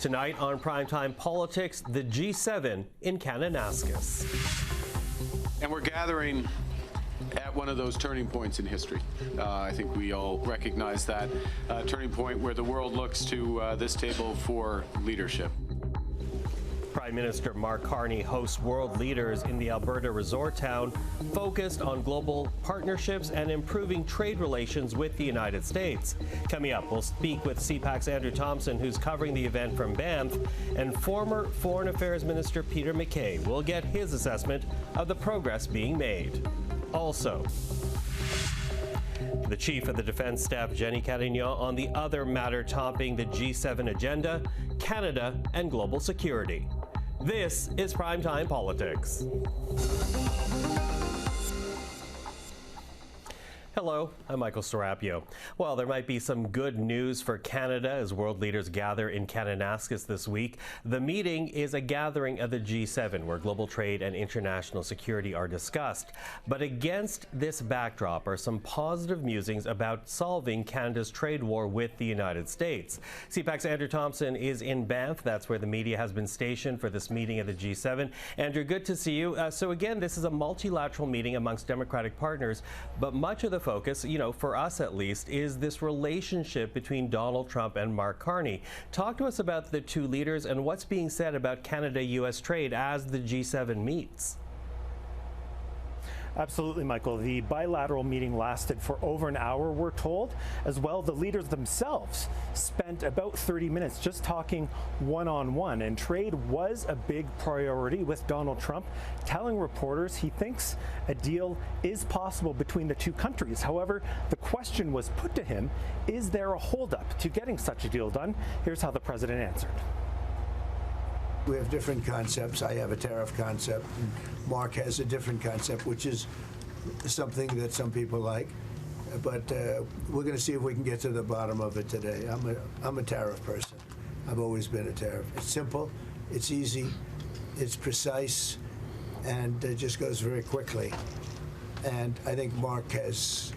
Tonight on Primetime Politics, the G7 in Kananaskis. And we're gathering at one of those turning points in history. I think we all recognize that turning point where the world looks to this table for leadership. Prime Minister Mark Carney hosts world leaders in the Alberta resort town focused on global partnerships and improving trade relations with the United States. Coming up, we'll speak with CPAC's Andrew Thompson, who's covering the event from Banff, and former Foreign Affairs Minister Peter MacKay will get his assessment of the progress being made. Also, the Chief of the Defence Staff, Jennie Carignan, on the other matter topping the G7 agenda, Canada and global security. This is Primetime Politics. Hello, I'm Michael Serapio. Well, there might be some good news for Canada as world leaders gather in Kananaskis this week. The meeting is a gathering of the G7 where global trade and international security are discussed. But against this backdrop are some positive musings about solving Canada's trade war with the United States. CPAC's Andrew Thompson is in Banff. That's where the media has been stationed for this meeting of the G7. Andrew, good to see you. So again, this is a multilateral meeting amongst democratic partners, but much of the focus, for us at least, is this relationship between Donald Trump and Mark Carney. Talk to us about the two leaders and what's being said about Canada-U.S. trade as the G7 meets. Absolutely, Michael. The bilateral meeting lasted for over an hour, we're told. As well, the leaders themselves spent about 30 minutes just talking one-on-one. And trade was a big priority, with Donald Trump telling reporters he thinks a deal is possible between the two countries. However, the question was put to him, is there a holdup to getting such a deal done? Here's how the president answered. We have different concepts. I have a tariff concept. Mark has a different concept, which is something that some people like. But we're going to see if we can get to the bottom of it today. I'm a tariff person. I've always been a tariff. It's simple, it's easy, it's precise, and it just goes very quickly. And I think Mark has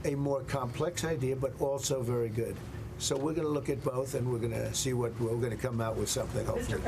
a more complex idea, but also very good. So we're going to look at both, and we're going to see what we're going to come out with something, hopefully.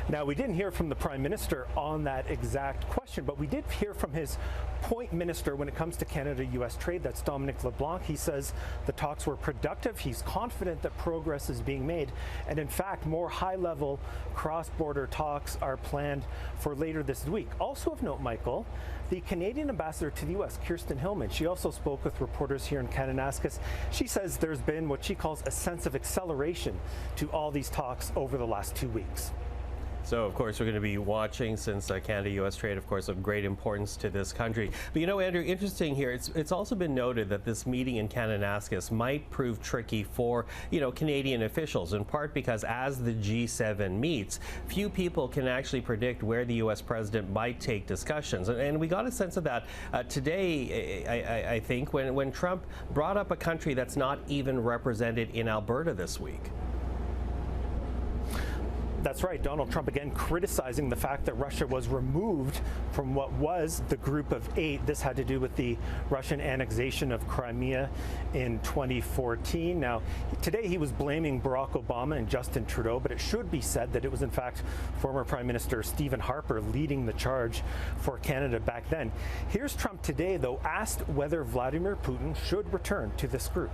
Now, we didn't hear from the Prime Minister on that exact question, but we did hear from his point minister when it comes to Canada-U.S. trade. That's Dominic LeBlanc. He says the talks were productive. He's confident that progress is being made. And in fact, more high-level cross-border talks are planned for later this week. Also of note, Michael, the Canadian ambassador to the U.S., Kirsten Hillman, she also spoke with reporters here in Kananaskis. She says there's been what she calls a sense of acceleration to all these talks over the last 2 weeks. So, of course, we're going to be watching, since Canada-U.S. trade, of course, of great importance to this country. But, Andrew, interesting here, it's also been noted that this meeting in Kananaskis might prove tricky for, Canadian officials, in part because as the G7 meets, few people can actually predict where the U.S. president might take discussions. And we got a sense of that today, I think, when Trump brought up a country that's not even represented in Alberta this week. That's right. Donald Trump again criticizing the fact that Russia was removed from what was the Group of 8. This had to do with the Russian annexation of Crimea in 2014. Now, today he was blaming Barack Obama and Justin Trudeau, but it should be said that it was in fact former Prime Minister Stephen Harper leading the charge for Canada back then. Here's Trump today, though, asked whether Vladimir Putin should return to this group.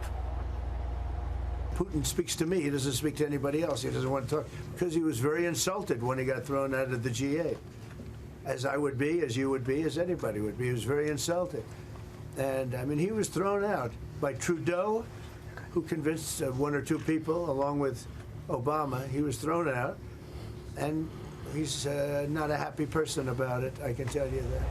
Putin speaks to me. He doesn't speak to anybody else. He doesn't want to talk because he was very insulted when he got thrown out of the G8, as I would be, as you would be, as anybody would be. He was very insulted. And, he was thrown out by Trudeau, who convinced one or two people, along with Obama. He was thrown out, and he's not a happy person about it, I can tell you that.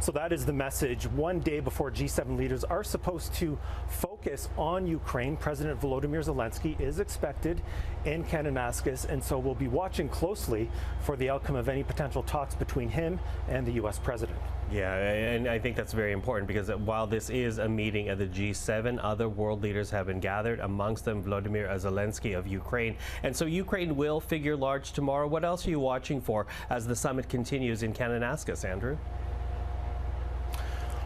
So that is the message. One day before G7 leaders are supposed to focus on Ukraine, President Volodymyr Zelensky is expected in Kananaskis, and so we'll be watching closely for the outcome of any potential talks between him and the U.S. president. Yeah, and I think that's very important because while this is a meeting of the G7, other world leaders have been gathered, amongst them Volodymyr Zelensky of Ukraine. And so Ukraine will figure large tomorrow. What else are you watching for as the summit continues in Kananaskis, Andrew?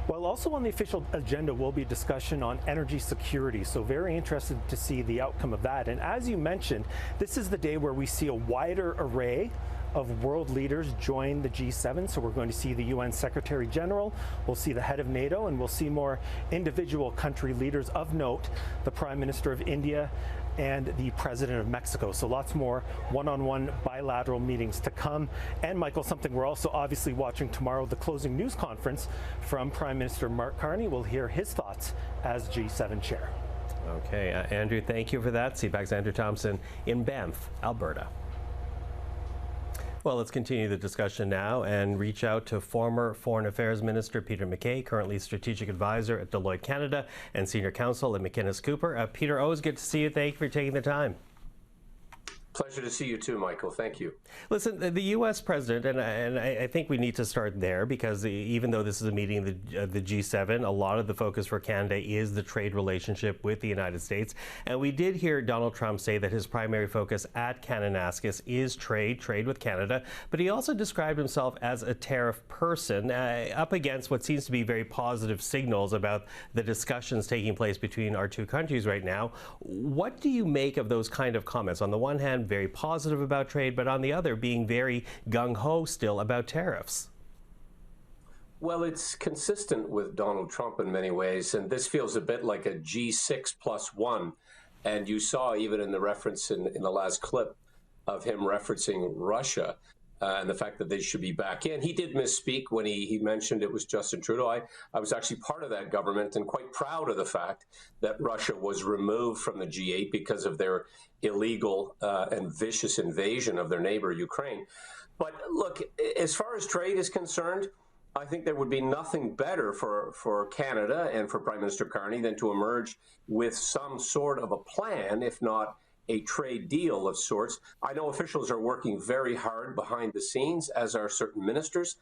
Well, also on the official agenda will be discussion on energy security. So very interested to see the outcome of that. And as you mentioned, this is the day where we see a wider array of world leaders join the G7. So we're going to see the UN Secretary General, we'll see the head of NATO, and we'll see more individual country leaders of note, the Prime Minister of India and the President of Mexico. So lots more one-on-one bilateral meetings to come. And Michael, something we're also obviously watching tomorrow, the closing news conference from Prime Minister Mark Carney. We'll hear his thoughts as G7 chair. Okay, Andrew, thank you for that. CPAC's Andrew Thompson in Banff, Alberta. Well, let's continue the discussion now and reach out to former Foreign Affairs Minister Peter MacKay, currently Strategic Advisor at Deloitte Canada and Senior Counsel at McInnes Cooper. Peter, always good to see you. Thank you for taking the time. Pleasure to see you too, Michael. Thank you. Listen, the U.S. president, and I think we need to start there because even though this is a meeting of the G7, a lot of the focus for Canada is the trade relationship with the United States. And we did hear Donald Trump say that his primary focus at Kananaskis is trade with Canada. But he also described himself as a tariff person, up against what seems to be very positive signals about the discussions taking place between our two countries right now. What do you make of those kind of comments? On the one hand, very positive about trade, but on the other, being very gung-ho still about tariffs. Well, it's consistent with Donald Trump in many ways, and this feels a bit like a G6+1. And you saw even in the reference in the last clip of him referencing Russia and the fact that they should be back in. He did misspeak when he mentioned it was Justin Trudeau. I was actually part of that government and quite proud of the fact that Russia was removed from the G8 because of their illegal and vicious invasion of their neighbor, Ukraine. But look, as far as trade is concerned, I think there would be nothing better for Canada and for Prime Minister Carney than to emerge with some sort of a plan, if not a trade deal of sorts. I know officials are working very hard behind the scenes, as are certain ministers.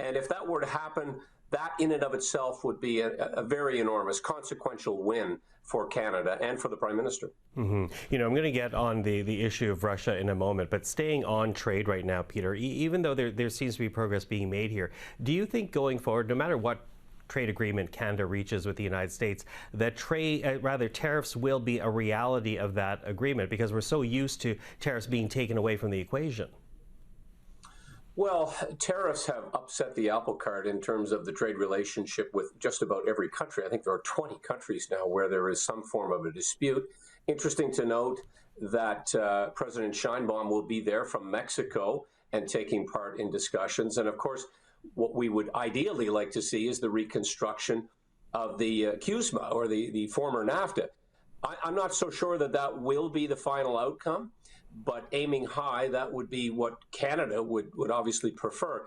And if that were to happen, that in and of itself would be a very enormous, consequential win for Canada and for the Prime Minister. Mm-hmm. You know, I'm going to get on the issue of Russia in a moment, but staying on trade right now, Peter, even though there seems to be progress being made here, do you think going forward, no matter what trade agreement Canada reaches with the United States, that tariffs will be a reality of that agreement because we're so used to tariffs being taken away from the equation? Well, tariffs have upset the apple cart in terms of the trade relationship with just about every country. I think there are 20 countries now where there is some form of a dispute. Interesting to note that President Sheinbaum will be there from Mexico and taking part in discussions. And of course, what we would ideally like to see is the reconstruction of the CUSMA, or the former NAFTA. I'm not so sure that will be the final outcome, but aiming high, that would be what Canada would obviously prefer.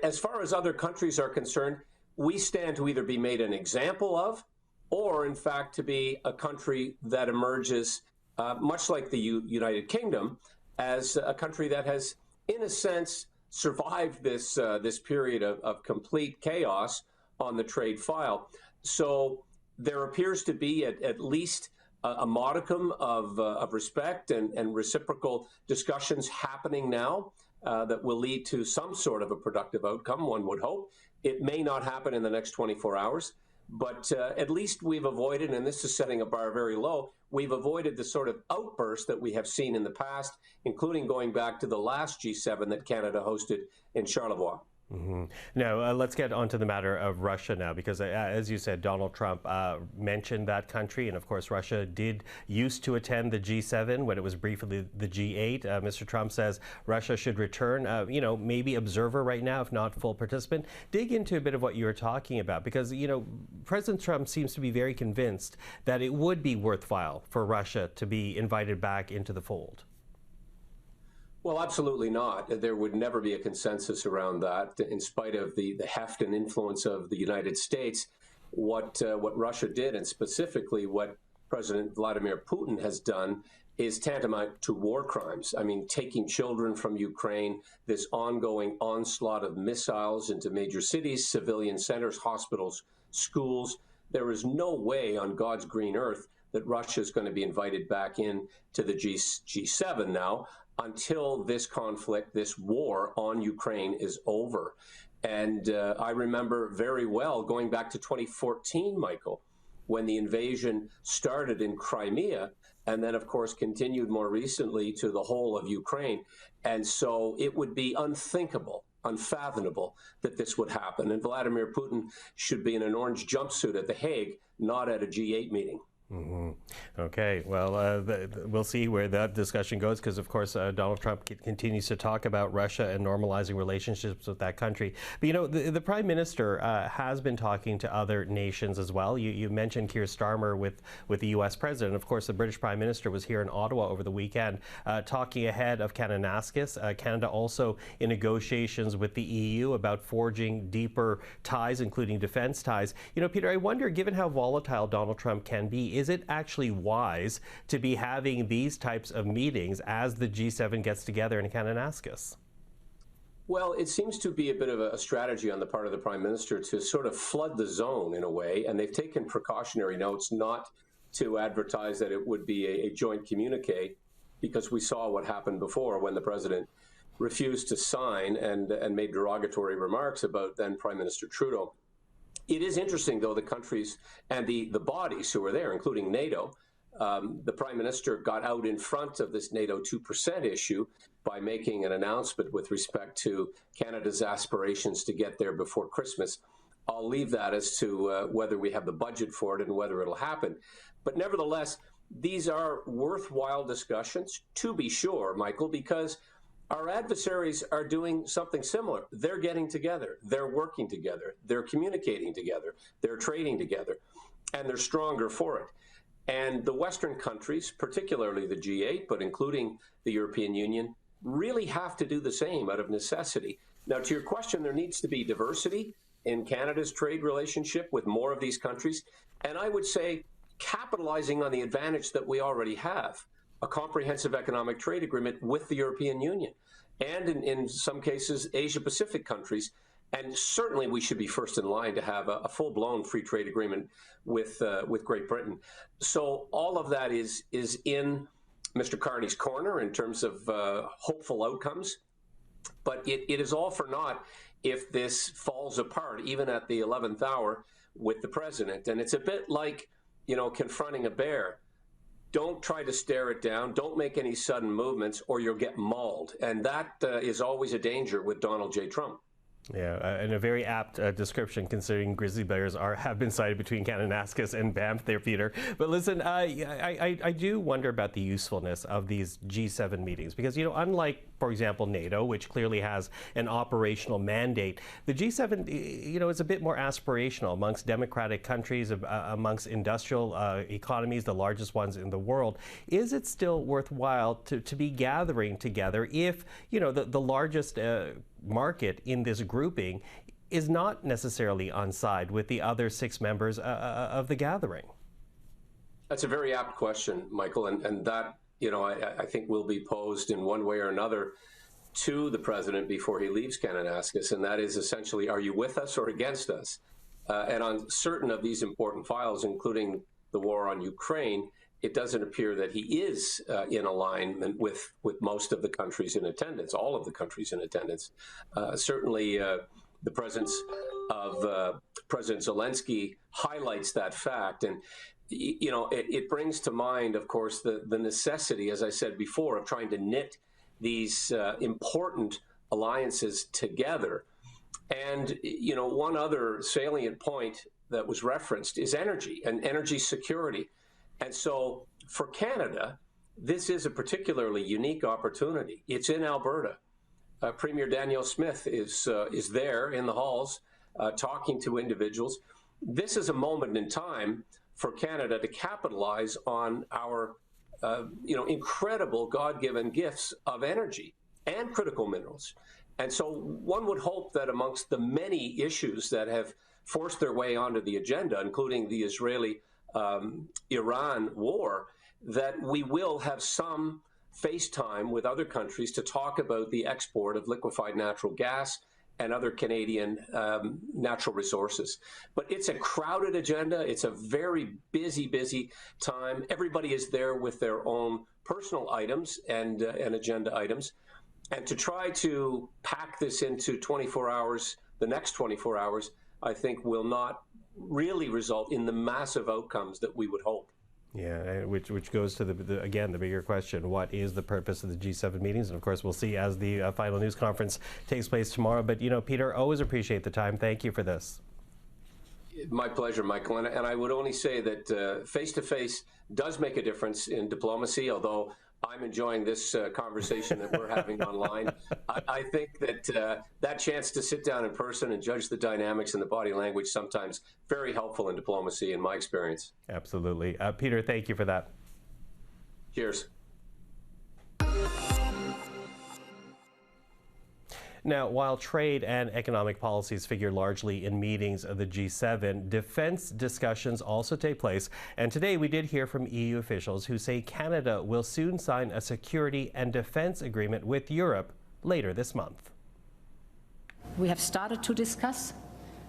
As far as other countries are concerned, we stand to either be made an example of, or in fact to be a country that emerges, much like the United Kingdom, as a country that has, in a sense, survived this period of complete chaos on the trade file. So there appears to be at least a modicum of respect and reciprocal discussions happening now that will lead to some sort of a productive outcome, one would hope. It may not happen in the next 24 hours, but at least we've avoided, and this is setting a bar very low, we've avoided the sort of outburst that we have seen in the past, including going back to the last G7 that Canada hosted in Charlevoix. Mm-hmm. Now, let's get onto the matter of Russia now, because as you said, Donald Trump mentioned that country. And of course, Russia used to attend the G7 when it was briefly the G8. Mr. Trump says Russia should return, maybe observer right now, if not full participant. Dig into a bit of what you were talking about, because, President Trump seems to be very convinced that it would be worthwhile for Russia to be invited back into the fold. Well, absolutely not. There would never be a consensus around that, in spite of the heft and influence of the United States. What Russia did, and specifically what President Vladimir Putin has done, is tantamount to war crimes. I mean, taking children from Ukraine, this ongoing onslaught of missiles into major cities, civilian centers, hospitals, schools. There is no way on God's green earth that Russia is going to be invited back in to the G7 now, until this conflict, this war on Ukraine is over. And I remember very well going back to 2014, Michael, when the invasion started in Crimea, and then, of course, continued more recently to the whole of Ukraine. And so it would be unthinkable, unfathomable that this would happen. And Vladimir Putin should be in an orange jumpsuit at The Hague, not at a G8 meeting. Mm-hmm. Okay, well, we'll see where that discussion goes, because, of course, Donald Trump continues to talk about Russia and normalizing relationships with that country. But, you know, the Prime Minister has been talking to other nations as well. You mentioned Keir Starmer with the U.S. President. Of course, the British Prime Minister was here in Ottawa over the weekend talking ahead of Kananaskis. Canada also in negotiations with the EU about forging deeper ties, including defense ties. You know, Peter, I wonder, given how volatile Donald Trump can be, is it actually wise to be having these types of meetings as the G7 gets together in Kananaskis? Well, it seems to be a bit of a strategy on the part of the Prime Minister to sort of flood the zone in a way, and they've taken precautionary notes not to advertise that it would be a joint communique, because we saw what happened before when the President refused to sign and made derogatory remarks about then Prime Minister Trudeau. It is interesting, though, the countries and the bodies who were there, including NATO, the Prime Minister got out in front of this NATO 2% issue by making an announcement with respect to Canada's aspirations to get there before Christmas. I'll leave that as to whether we have the budget for it and whether it'll happen. But nevertheless, these are worthwhile discussions, to be sure, Michael, because our adversaries are doing something similar. They're getting together, they're working together, they're communicating together, they're trading together, and they're stronger for it. And the Western countries, particularly the G8, but including the European Union, really have to do the same out of necessity. Now, to your question, there needs to be diversity in Canada's trade relationship with more of these countries. And I would say capitalizing on the advantage that we already have, a comprehensive economic trade agreement with the European Union, and in some cases, Asia-Pacific countries. And certainly we should be first in line to have a full-blown free trade agreement with Great Britain. So all of that is in Mr. Carney's corner in terms of hopeful outcomes. But it is all for naught if this falls apart, even at the 11th hour with the president. And it's a bit like, you know, confronting a bear. Don't try to stare it down. Don't make any sudden movements or you'll get mauled. And that is always a danger with Donald J. Trump. Yeah, and a very apt description, considering grizzly bears have been sighted between Kananaskis and Banff there, Peter. But listen, I do wonder about the usefulness of these G7 meetings, because, you know, unlike, for example, NATO, which clearly has an operational mandate, the G7, you know, is a bit more aspirational amongst democratic countries, amongst industrial economies, the largest ones in the world. Is it still worthwhile to be gathering together if, you know, the largest market in this grouping is not necessarily on side with the other 6 members of the gathering? That's a very apt question, Michael, and that, you know, I think will be posed in one way or another to the president before he leaves Kananaskis, and that is essentially, are you with us or against us? And on certain of these important files, including the war on Ukraine, it doesn't appear that he is in alignment with most of the countries in attendance, all of the countries in attendance. Certainly, the presence of President Zelensky highlights that fact. And, you know, it brings to mind, of course, the necessity, as I said before, of trying to knit these important alliances together. And, you know, one other salient point that was referenced is energy and energy security. And so for Canada, this is a particularly unique opportunity. It's in Alberta. Premier Danielle Smith is there in the halls talking to individuals. This is a moment in time for Canada to capitalize on our you know, incredible God-given gifts of energy and critical minerals. And so one would hope that amongst the many issues that have forced their way onto the agenda, including the Israeli Iran war, that we will have some FaceTime with other countries to talk about the export of liquefied natural gas and other Canadian natural resources. But it's a crowded agenda. It's a very busy time. Everybody is there with their own personal items and agenda items. And to try to pack this into 24 hours the next 24 hours, I think will not really result in the massive outcomes that we would hope. Yeah, which goes to again the bigger question: what is the purpose of the G7 meetings? And of course, we'll see as the final news conference takes place tomorrow. But Peter, always appreciate the time. Thank you for this. My pleasure, Michael. And I would only say that face-to-face does make a difference in diplomacy, although I'm enjoying this conversation that we're having online. I think that that chance to sit down in person and judge the dynamics and the body language sometimes very helpful in diplomacy, in my experience. Absolutely. Peter, thank you for that. Cheers. Now, while trade and economic policies figure largely in meetings of the G7, defense discussions also take place. And today we did hear from EU officials who say Canada will soon sign a security and defense agreement with Europe later this month. We have started to discuss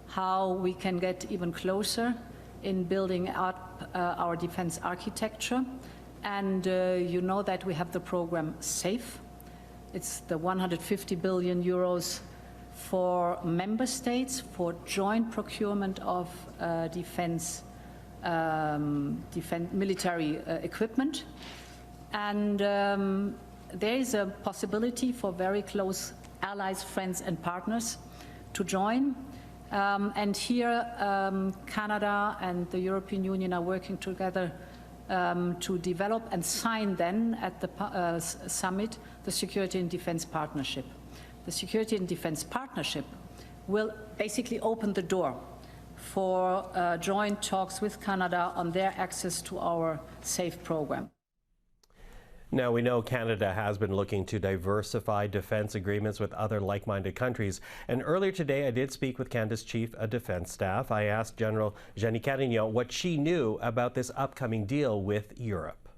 how we can get even closer in building up our defense architecture. And you know that we have the program SAFE. It's the 150 billion euros for member states for joint procurement of defense military equipment. And there is a possibility for very close allies, friends and partners to join. And here Canada and the European Union are working together to develop and sign then at the summit the Security and Defense Partnership. The Security and Defense Partnership will basically open the door for joint talks with Canada on their access to our SAFE program. Now, we know Canada has been looking to diversify defense agreements with other like-minded countries. And earlier today, I did speak with Canada's Chief of Defense Staff. I asked General Jennie Carignan what she knew about this upcoming deal with Europe.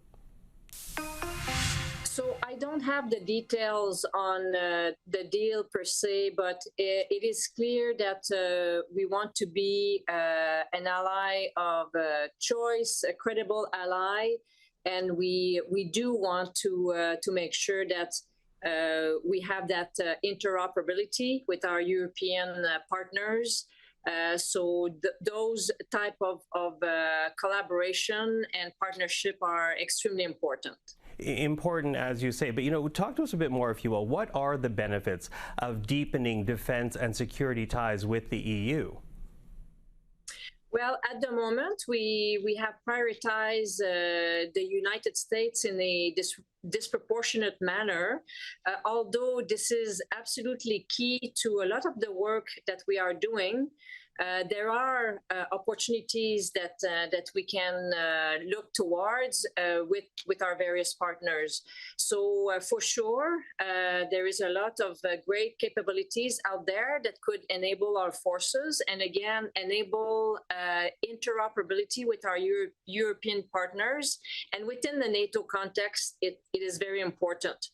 So I don't have the details on the deal per se, but it is clear that we want to be an ally of choice, a credible ally. And we do want to make sure that we have that interoperability with our European partners. So those type of collaboration and partnership are extremely important. Important, as you say, but talk to us a bit more, if you will. What are the benefits of deepening defense and security ties with the EU? Well, at the moment, we have prioritized the United States in a disproportionate manner, although this is absolutely key to a lot of the work that we are doing. There are opportunities that we can look towards with our various partners. So for sure, there is a lot of great capabilities out there that could enable our forces and again enable interoperability with our European partners. And within the NATO context, it is very important.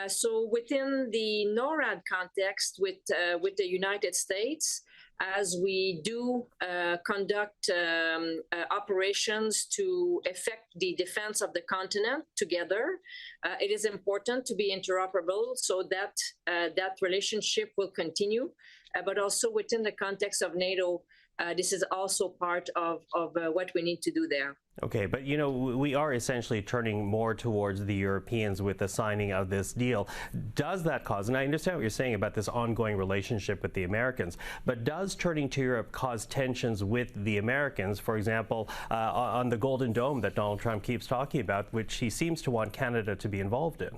So within the NORAD context with the United States, as we do conduct operations to effect the defense of the continent together, it is important to be interoperable so that that relationship will continue. But also within the context of NATO, this is also part of what we need to do there. Okay, but we are essentially turning more towards the Europeans with the signing of this deal. Does that cause, and I understand what you're saying about this ongoing relationship with the Americans, but does turning to Europe cause tensions with the Americans, for example, on the Golden Dome that Donald Trump keeps talking about, which he seems to want Canada to be involved in?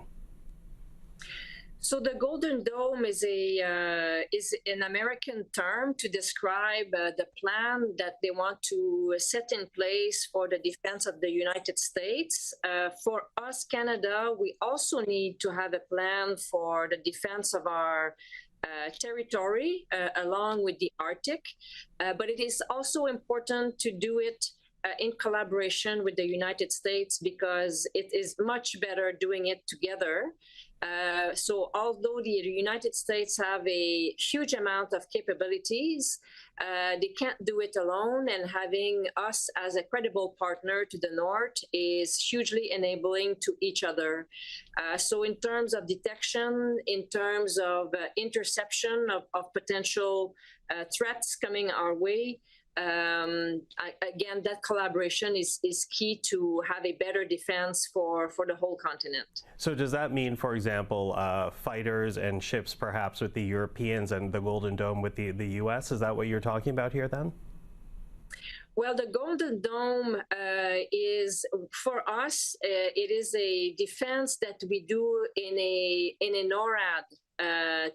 So the Golden Dome is an American term to describe the plan that they want to set in place for the defense of the United States. For us, Canada, we also need to have a plan for the defense of our territory along with the Arctic. But it is also important to do it in collaboration with the United States, because it is much better doing it together. So although the United States have a huge amount of capabilities, they can't do it alone, and having us as a credible partner to the North is hugely enabling to each other. So in terms of detection, in terms of interception of potential threats coming our way, again, that collaboration is key to have a better defense for the whole continent. So does that mean, for example, fighters and ships perhaps with the Europeans and the Golden Dome with the US? Is that what you're talking about here then? Well, the Golden Dome is, for us, it is a defense that we do in a NORAD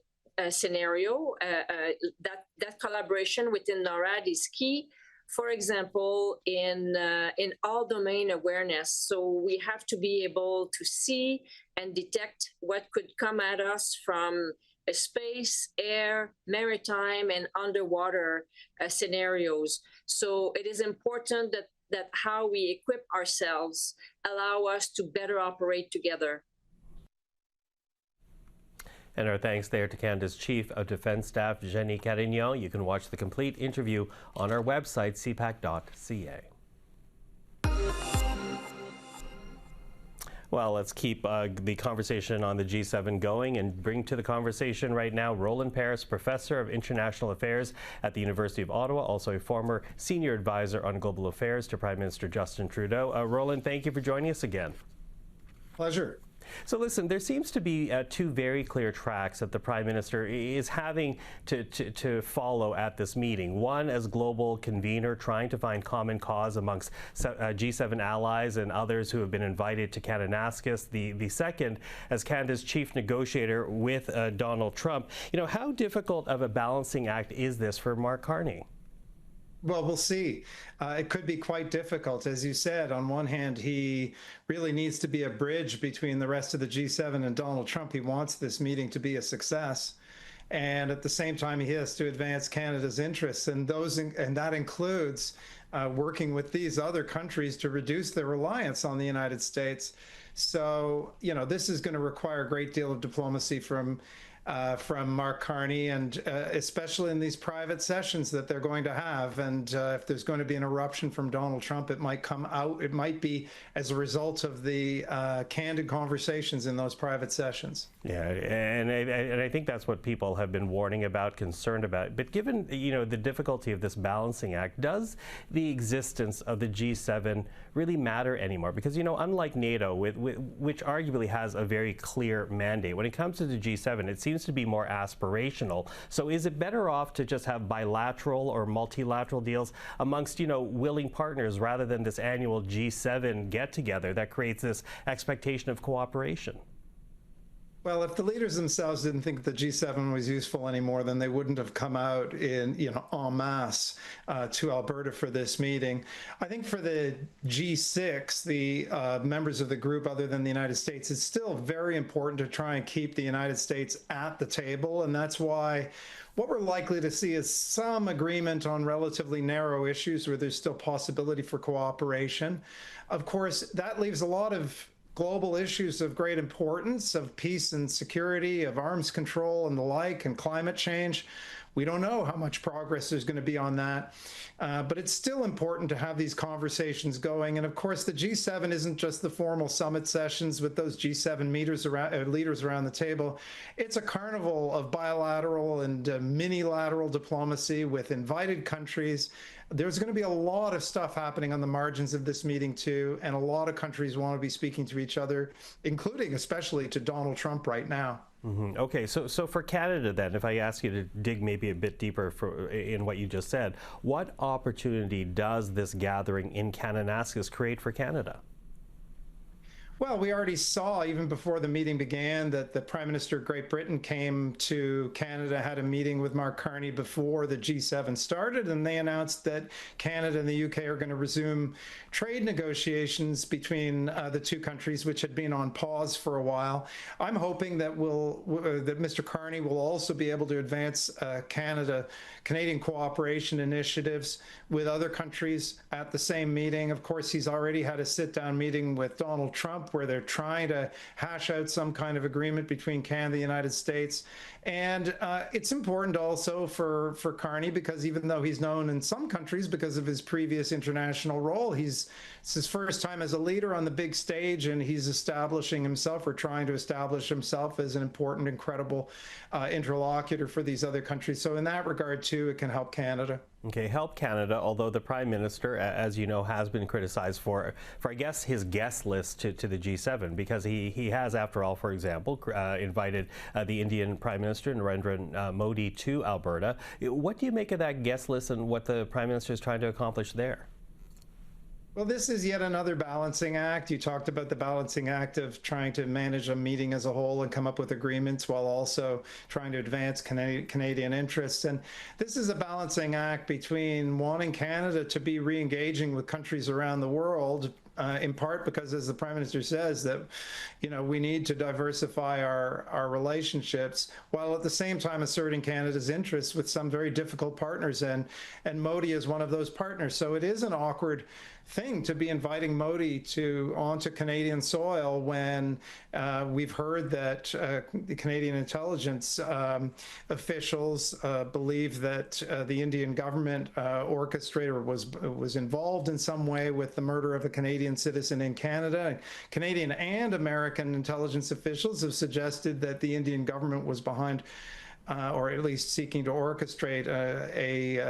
scenario. That collaboration within NORAD is key. For example, in all domain awareness. So we have to be able to see and detect what could come at us from space, air, maritime, and underwater scenarios. So it is important that how we equip ourselves allow us to better operate together. And our thanks there to Canada's Chief of Defence Staff, Jennie Carignan. You can watch the complete interview on our website, cpac.ca. Well, let's keep the conversation on the G7 going and bring to the conversation right now Roland Paris, Professor of International Affairs at the University of Ottawa, also a former Senior Advisor on Global Affairs to Prime Minister Justin Trudeau. Roland, thank you for joining us again. Pleasure. So listen, there seems to be two very clear tracks that the Prime Minister is having to follow at this meeting. One, as global convener, trying to find common cause amongst G7 allies and others who have been invited to Kananaskis. The second, as Canada's chief negotiator with Donald Trump. You know, how difficult of a balancing act is this for Mark Carney? Well, we'll see. It could be quite difficult. As you said, on one hand, he really needs to be a bridge between the rest of the G7 and Donald Trump. He wants this meeting to be a success. And at the same time, he has to advance Canada's interests. And that includes working with these other countries to reduce their reliance on the United States. So, you know, this is going to require a great deal of diplomacy from Mark Carney, and especially in these private sessions that they're going to have. And if there's going to be an eruption from Donald Trump, it might come out. It might be as a result of the candid conversations in those private sessions. Yeah, and I think that's what people have been warning about, concerned about. But given, you know, the difficulty of this balancing act, does the existence of the G7 really matter anymore? Because, you know, unlike NATO, which arguably has a very clear mandate, when it comes to the G7, it seems to be more aspirational. So is it better off to just have bilateral or multilateral deals amongst, you know, willing partners rather than this annual G7 get-together that creates this expectation of cooperation? Well, if the leaders themselves didn't think the G7 was useful anymore, then they wouldn't have come out in masse to Alberta for this meeting. I think for the G6, the members of the group other than the United States, it's still very important to try and keep the United States at the table. And that's why what we're likely to see is some agreement on relatively narrow issues where there's still possibility for cooperation. Of course, that leaves a lot of global issues of great importance, of peace and security, of arms control and the like, and climate change. We don't know how much progress there's going to be on that, but it's still important to have these conversations going. And of course, the G7 isn't just the formal summit sessions with those G7 leaders around the table. It's a carnival of bilateral and mini-lateral diplomacy with invited countries. There's going to be a lot of stuff happening on the margins of this meeting too, and a lot of countries want to be speaking to each other, including especially to Donald Trump right now. Mm-hmm. Okay, so for Canada then, if I ask you to dig maybe a bit deeper in what you just said, what opportunity does this gathering in Kananaskis create for Canada? Well, we already saw, even before the meeting began, that the Prime Minister of Great Britain came to Canada, had a meeting with Mark Carney before the G7 started, and they announced that Canada and the UK are going to resume trade negotiations between the two countries, which had been on pause for a while. I'm hoping that that Mr. Carney will also be able to advance Canadian cooperation initiatives with other countries at the same meeting. Of course, he's already had a sit-down meeting with Donald Trump, where they're trying to hash out some kind of agreement between Canada and the United States. And it's important also for Carney, because even though he's known in some countries because of his previous international role, it's his first time as a leader on the big stage, and he's establishing himself, or trying to establish himself, as an important and credible interlocutor for these other countries. So in that regard, too, it can help Canada. Okay, help Canada, although the Prime Minister, as you know, has been criticized for I guess, his guest list to the G7, because he has, after all, for example, invited the Indian Prime Minister, Narendra Modi, to Alberta. What do you make of that guest list and what the Prime Minister is trying to accomplish there? Well, this is yet another balancing act. You talked about the balancing act of trying to manage a meeting as a whole and come up with agreements while also trying to advance Canadian interests. And this is a balancing act between wanting Canada to be re-engaging with countries around the world, in part because, as the Prime Minister says, that we need to diversify our relationships, while at the same time asserting Canada's interests with some very difficult partners, and Modi is one of those partners. So it is an awkward thing to be inviting Modi onto Canadian soil when we've heard that the Canadian intelligence officials believe that the Indian government orchestrated or was involved in some way with the murder of a Canadian citizen in Canada. Canadian and American intelligence officials have suggested that the Indian government was behind, or at least seeking to orchestrate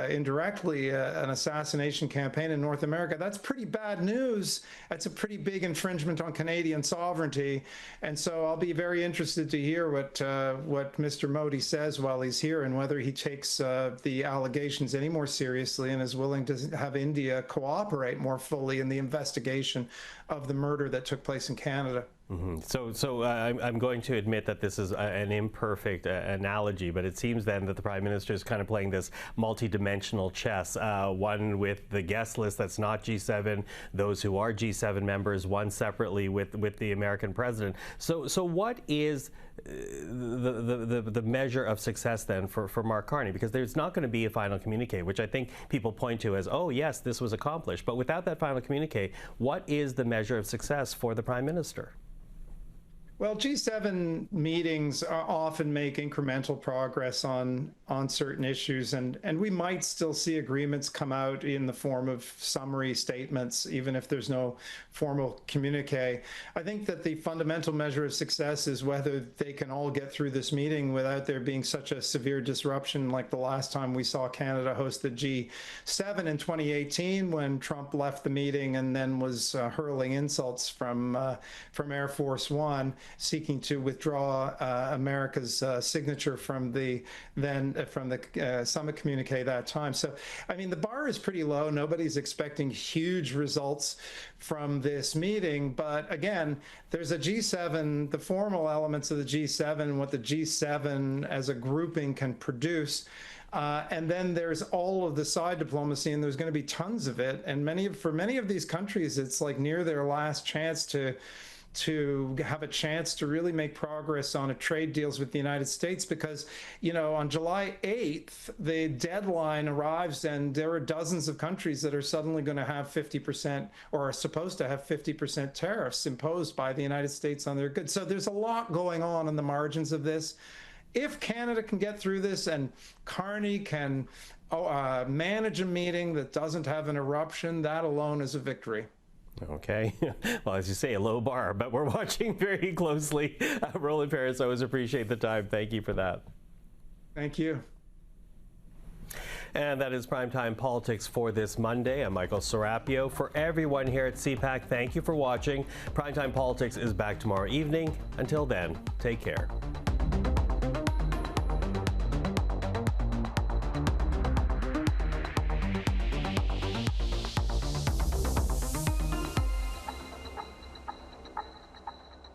indirectly an assassination campaign in North America. That's pretty bad news. That's a pretty big infringement on Canadian sovereignty. And so I'll be very interested to hear what Mr. Modi says while he's here, and whether he takes the allegations any more seriously and is willing to have India cooperate more fully in the investigation of the murder that took place in Canada. Mm-hmm. So I'm going to admit that this is an imperfect analogy, but it seems then that the Prime Minister is kind of playing this multi-dimensional chess, one with the guest list that's not G7, those who are G7 members, one separately with the American president. So what is the measure of success then for Mark Carney? Because there's not going to be a final communique, which I think people point to as, oh yes, this was accomplished. But without that final communique, what is the measure of success for the Prime Minister? Well, G7 meetings often make incremental progress on certain issues, and we might still see agreements come out in the form of summary statements, even if there's no formal communique. I think that the fundamental measure of success is whether they can all get through this meeting without there being such a severe disruption like the last time we saw Canada host the G7 in 2018, when Trump left the meeting and then was hurling insults from Air Force One, seeking to withdraw America's signature from the summit communique that time. So, I mean, the bar is pretty low. Nobody's expecting huge results from this meeting. But again, there's a G7, the formal elements of the G7, what the G7 as a grouping can produce. And then there's all of the side diplomacy, and there's going to be tons of it. And for many of these countries, it's like near their last chance to have a chance to really make progress on trade deals with the United States, because, on July 8th, the deadline arrives, and there are dozens of countries that are suddenly going to have 50% or are supposed to have 50% tariffs imposed by the United States on their goods. So there's a lot going on in the margins of this. If Canada can get through this and Carney can manage a meeting that doesn't have an eruption, that alone is a victory. Okay. Well, as you say, a low bar, but we're watching very closely. Roland Paris, I always appreciate the time. Thank you for that. Thank you. And that is Primetime Politics for this Monday. I'm Michael Serapio. For everyone here at CPAC, thank you for watching. Primetime Politics is back tomorrow evening. Until then, take care.